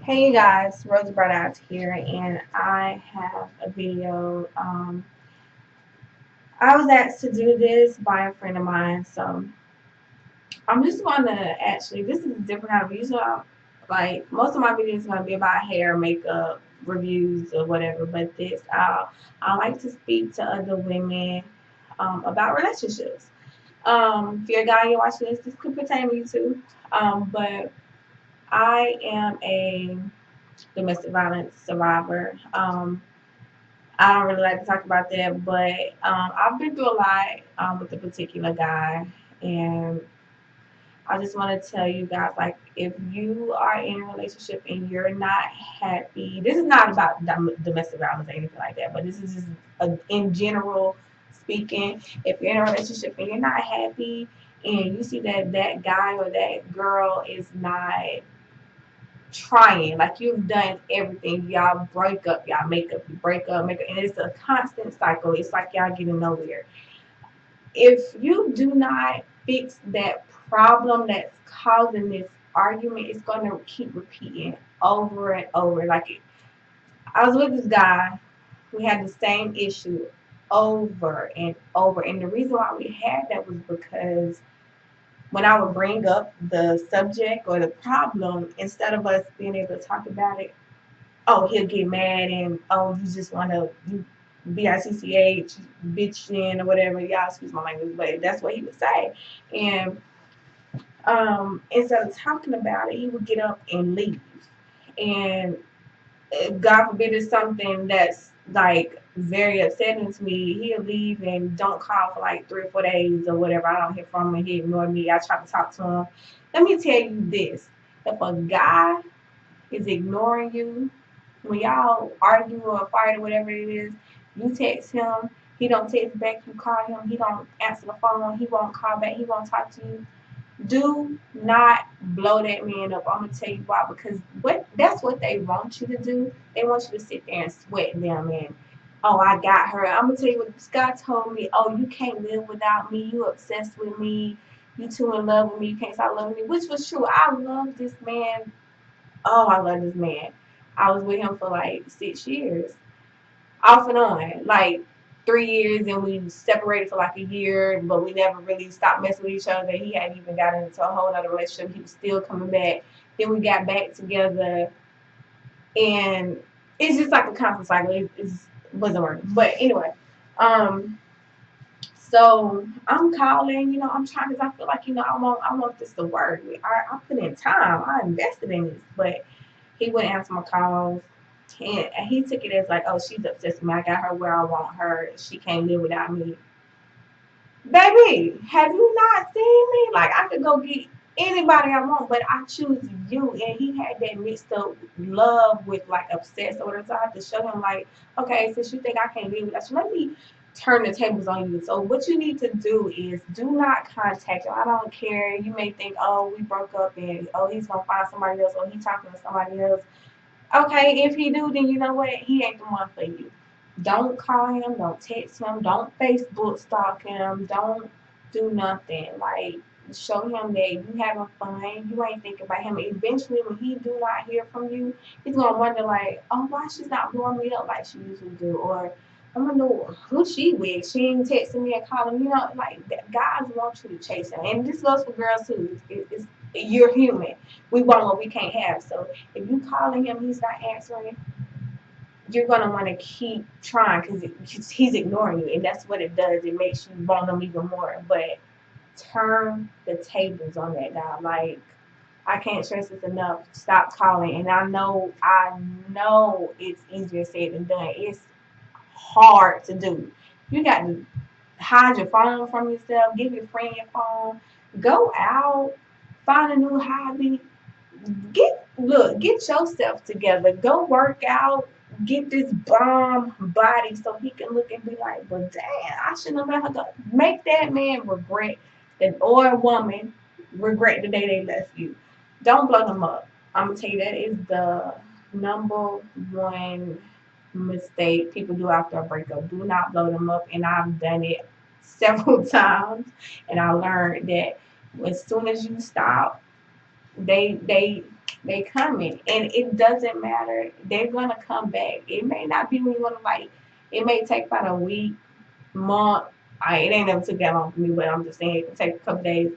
Hey you guys, Rose Burnouts here, and I have a video. I was asked to do this by a friend of mine, so I'm just going to actually. This is a different kind of video. So like most of my videos are going to be about hair, makeup, reviews, or whatever. But this, I like to speak to other women about relationships. If you're a guy, you're watching this. This could pertain to you too. But I am a domestic violence survivor. I don't really like to talk about that, but I've been through a lot with a particular guy, and I just want to tell you guys, like, if you are in a relationship and you're not happy, this is not about domestic violence or anything like that, but this is just in general speaking. If you're in a relationship and you're not happy, and you see that that guy or that girl is not trying. Like you've done everything. Y'all break up, y'all make up, you break up, make up, and it's a constant cycle. It's like y'all getting nowhere. If you do not fix that problem that's causing this argument, it's gonna keep repeating over and over. I was with this guy, we had the same issue over and over. And the reason why we had that was because when I would bring up the subject or the problem, instead of us being able to talk about it, oh, he'll get mad and oh, you just want to bitch, bitching or whatever. Y'all excuse my language, but that's what he would say. And instead of talking about it, he would get up and leave. And God forbid it's something that's like very upsetting to me, he'll leave and don't call for like 3 or 4 days or whatever. I don't hear from him. He ignore me. I try to talk to him. Let me tell you this: if a guy is ignoring you, when y'all argue or fight or whatever it is, you text him, he don't text back, you call him, he don't answer the phone, he won't call back, he won't talk to you. Do not blow that man up. I'm gonna tell you why, because that's what they want you to do. They want you to sit there and sweat them and oh, I got her. I'm gonna tell you what Scott told me. Oh, you can't live without me. You obsessed with me. You too in love with me. You can't stop loving me, which was true. I love this man. Oh, I love this man. I was with him for like 6 years, off and on, like 3 years, and we separated for like a year, but we never really stopped messing with each other. He hadn't even gotten into a whole other relationship. He was still coming back. Then we got back together, and it's just like a constant cycle. It wasn't working, but anyway, um, so I'm calling, I'm trying because I feel like, I want this to work. I put in time, I invested in this, but he wouldn't answer my calls. And he took it as like, oh, she's obsessed with me. I got her where I want her. She can't live without me. Baby, have you not seen me? Like, I could go get anybody I want, but I choose you. And he had that mixed up love with like obsessed or whatever. So I had to show him, like, okay, since you think I can't live without you, let me turn the tables on you. So what you need to do is do not contact him. I don't care. You may think, oh, we broke up and oh, he's gonna find somebody else or he's talking to somebody else. Okay, if he do, then you know what? He ain't the one for you. Don't call him. Don't text him. Don't Facebook stalk him. Don't do nothing. Like, show him that you having fun. You ain't thinking about him. Eventually, when he do not hear from you, he's gonna wonder like, oh, why she's not blowing me up like she usually do, or I'm gonna know who she with. She ain't texting me and calling. Like guys want you to chase him, and this goes for girls too. You're human. We want what we can't have. So if you calling him, he's not answering, you're gonna want to keep trying because he's ignoring you, and that's what it does. It makes you want him even more. But turn the tables on that guy. Like, I can't stress this enough. Stop calling. And I know it's easier said than done. It's hard to do. You got to hide your phone from yourself. Give your friend your phone. Go out. Find a new hobby. Get yourself together. Go work out. Get this bomb body so he can look and be like, well, damn, I shouldn't have let her go. Make that man regret that, or a woman regret the day they left you. Don't blow them up. I'm gonna tell you that is the number one mistake people do after a breakup. Do not blow them up, and I've done it several times, and I learned that as soon as you stop, they They coming, and it doesn't matter. They're gonna come back. It may not be when you want to like. It may take about a week, month. It ain't never took that long for me, but I'm just saying it can take a couple days.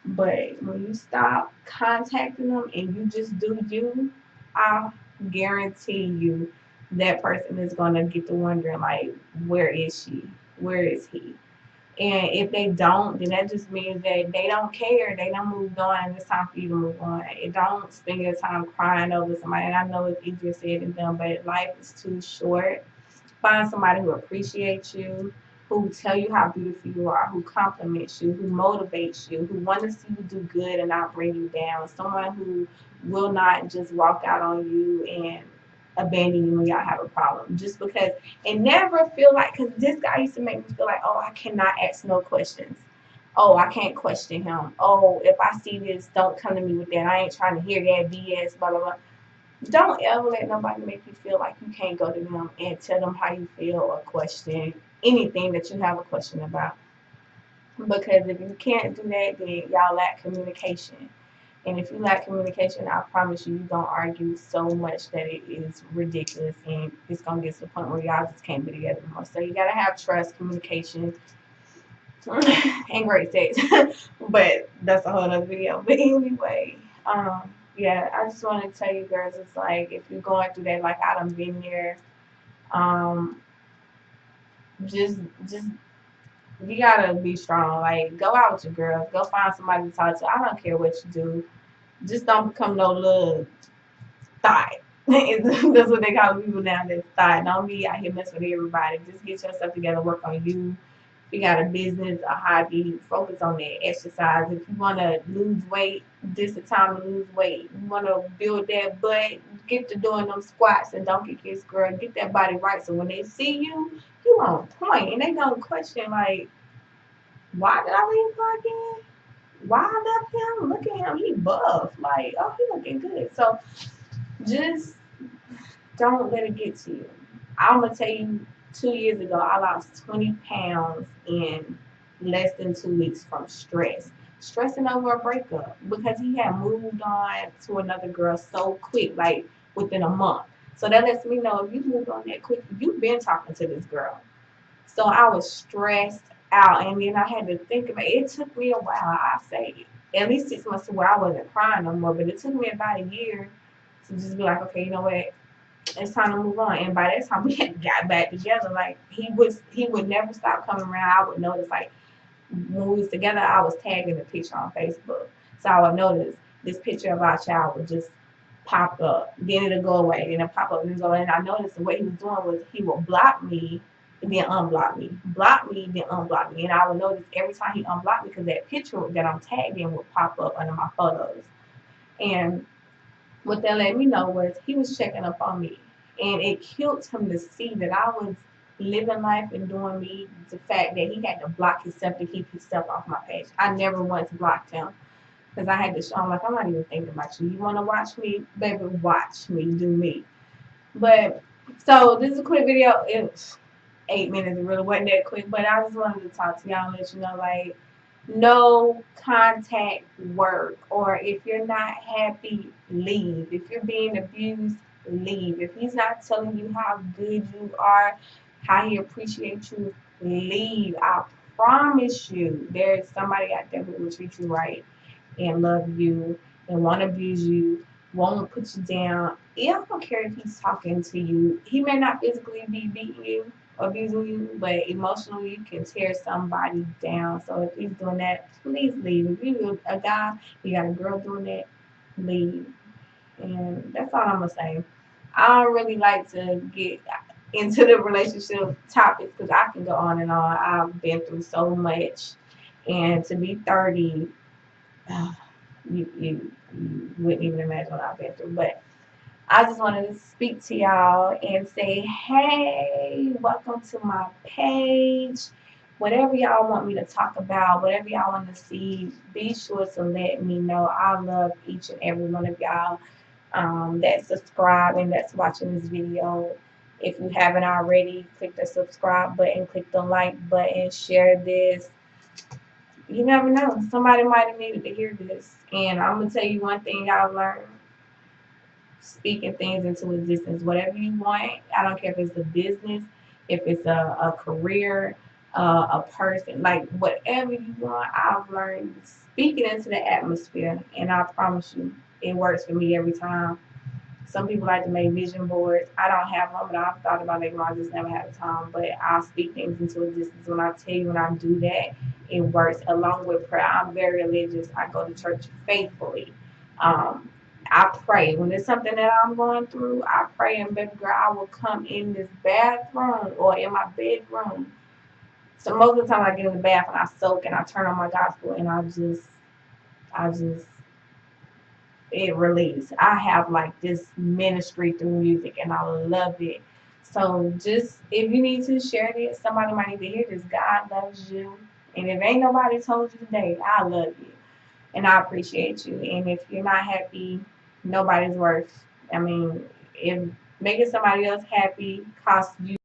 But when you stop contacting them and you just do you, I guarantee you that person is gonna get to wondering like, where is she? Where is he? And if they don't, then that just means that they don't care. They don't move on, and it's time for you to move on. It don't spend your time crying over somebody. And I know it's easier said than done, but life is too short. Find somebody who appreciates you, who tell you how beautiful you are, who compliments you, who motivates you, who want to see you do good and not bring you down. Someone who will not just walk out on you and abandon you when y'all have a problem. Just because, and never feel like, because this guy used to make me feel like, oh, I cannot ask no questions. Oh, I can't question him. Oh, if I see this, don't come to me with that. I ain't trying to hear that BS, blah, blah, blah. Don't ever let nobody make you feel like you can't go to them and tell them how you feel or question anything that you have a question about. Because if you can't do that, then y'all lack communication. And if you lack communication, I promise you, you're going to argue so much that it is ridiculous and it's going to get to the point where y'all just can't be together anymore. So you got to have trust, communication, and great sex. But that's a whole other video. But anyway, yeah, I just want to tell you girls, it's like if you're going through that, like I done been there, um, just you gotta be strong. Like go out with your girls, go find somebody to talk to. I don't care what you do, just don't become no little thought. That's what they call people nowadays. Thought. Don't be out here messing with everybody. Just get yourself together, work on you. If you got a business, a hobby, focus on that. Exercise. If you want to lose weight, this is the time to lose weight. You want to build that butt, get to doing them squats and don't get kids, girl. Get that body right. So when they see you, you on point. And they don't question, like, why did I leave her again? Why I left him? Look at him. He buff. Like, oh, he looking good. So just don't let it get to you. I'm going to tell you, 2 years ago, I lost 20 pounds in less than 2 weeks from stress. Stressing over a breakup because he had moved on to another girl so quick, like within a month. So that lets me know if you moved on that quick, you've been talking to this girl. So I was stressed out. And then I had to think about it. It took me a while, I say at least 6 months to where I wasn't crying no more. But it took me about a year to just be like, okay, you know what? It's time to move on. And by that time we had got back together. Like he would never stop coming around. I would notice like when we was together, I was tagging the picture on Facebook. So I would notice this picture of our child would just pop up. Then it'll go away. Then it'll pop up and go away. And I noticed the way he was doing was he would block me and then unblock me. Block me, then unblock me. And I would notice every time he unblocked me because that picture that I'm tagged in would pop up under my photos. And what that let me know was he was checking up on me. And it killed him to see that I was living life and doing me. The fact that he had to block himself to keep himself off my page. I never once blocked him because I had to show him, like, I'm not even thinking about you. You want to watch me? Baby, watch me do me. But, so this is a quick video. It's 8 minutes. It really wasn't that quick. But I just wanted to talk to y'all and let you know, like, no contact work. Or if you're not happy, leave. If you're being abused, leave. If he's not telling you how good you are, how he appreciates you, leave. I promise you, there's somebody out there who will treat you right and love you and won't abuse you, won't put you down. I don't care if he's talking to you. He may not physically be beating you, abusing you, but emotionally you can tear somebody down. So if he's doing that, please leave. If you're a guy, you got a girl doing that, leave. And that's all I'm gonna say. I don't really like to get into the relationship topics because I can go on and on. I've been through so much, and to be 30, you wouldn't even imagine what I've been through. But I just wanted to speak to y'all and say, hey, welcome to my page. Whatever y'all want me to talk about, whatever y'all want to see, be sure to let me know. I love each and every one of y'all that's subscribing, that's watching this video. If you haven't already, click the subscribe button, click the like button, share this. You never know. Somebody might have needed to hear this. And I'm going to tell you one thing I've learned. speaking things into existence. Whatever you want, I don't care if it's a business, if it's a career, a person, like whatever you want. I've learned speaking into the atmosphere, and I promise you, it works for me every time. Some people like to make vision boards. I don't have one, but I've thought about making one. I just never had the time. But I speak things into existence. When I tell you, when I do that, it works. Along with prayer, I'm very religious. I go to church faithfully. Um, I pray when there's something that I'm going through. I pray, and baby girl, I will come in this bathroom or in my bedroom. So most of the time, I get in the bath and I soak and I turn on my gospel and I just it release. I have like this ministry through music and I love it. So just if you need to share this, somebody might need to hear this. God loves you. And if ain't nobody told you today, I love you. And I appreciate you. And if you're not happy, nobody's worth. I mean, if making somebody else happy costs you